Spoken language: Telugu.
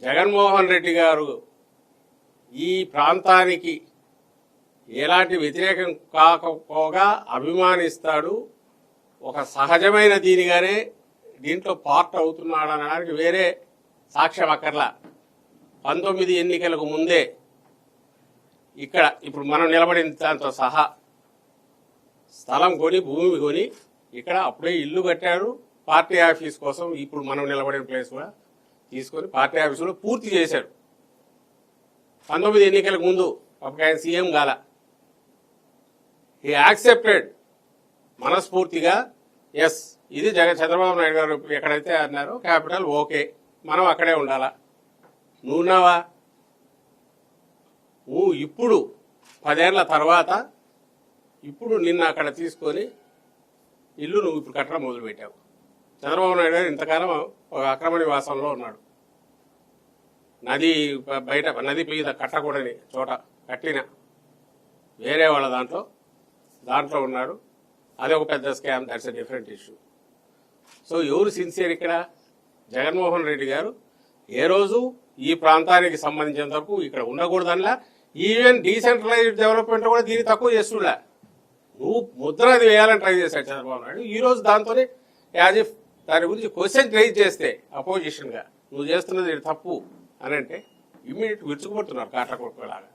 జగన్మోహన్ రెడ్డి గారు ఈ ప్రాంతానికి ఎలాంటి వ్యతిరేకం కాకపోగా అభిమానిస్తాడు, ఒక సహజమైన దీనిగానే దీంట్లో పార్ట్ అవుతున్నాడు అనడానికి వేరే సాక్ష్యం అక్కర్లా. 19 ఎన్నికలకు ముందే ఇక్కడ ఇప్పుడు మనం నిలబడిన దాంతో సహా స్థలం కొని భూమి కొని ఇక్కడ అప్పుడే ఇల్లు కట్టాడు. పార్టీ ఆఫీస్ కోసం ఇప్పుడు మనం నిలబడిన ప్లేస్ కూడా తీసుకొని పార్టీ ఆఫీసులో పూర్తి చేశాడు. 19 ఎన్నికలకు ముందు అప్పుడు ఆయన సీఎం గాల. హీ యాక్సెప్టెడ్ మనస్ఫూర్తిగా, ఎస్ ఇది చంద్రబాబు నాయుడు గారు ఎక్కడైతే అన్నారో క్యాపిటల్, ఓకే మనం అక్కడే ఉండాలా. నువ్వున్నావా? నువ్వు ఇప్పుడు 10 ఏళ్ల తర్వాత ఇప్పుడు నిన్న అక్కడ తీసుకొని ఇల్లు నువ్వు ఇప్పుడు కట్టడం మొదలుపెట్టావు. చంద్రబాబు నాయుడు గారు ఇంతకాలం ఒక అక్రమ నివాసంలో ఉన్నాడు. నది బయట నది మీద కట్టకూడని చోట కట్టిన వేరే వాళ్ళ దాంట్లో ఉన్నాడు. అదే ఒక పెద్ద scam. That's a different issue. So ఎవరు సిన్సియర్ ఇక్కడ? జగన్మోహన్ రెడ్డి గారు ఏ రోజు ఈ ప్రాంతానికి సంబంధించినంత వరకు ఇక్కడ ఉండకూడదనిలా, ఈవెన్ డీసెంట్రలైజ్డ్ డెవలప్మెంట్ కూడా దీన్ని తక్కువ చేస్తున్నా. నువ్వు ముద్ర అది వేయాలని ట్రై చేశాడు చంద్రబాబు నాయుడు. ఈ రోజు దాంతోనే యాజ్ ఇఫ్ దాని గురించి క్వశ్చన్ రైజ్ చేస్తే అపోజిషన్గా నువ్వు చేస్తున్నది తప్పు అని అంటే ఇమ్మీడియట్ విరుచుకుపడుతున్నారు కాటకొడుకులాగా.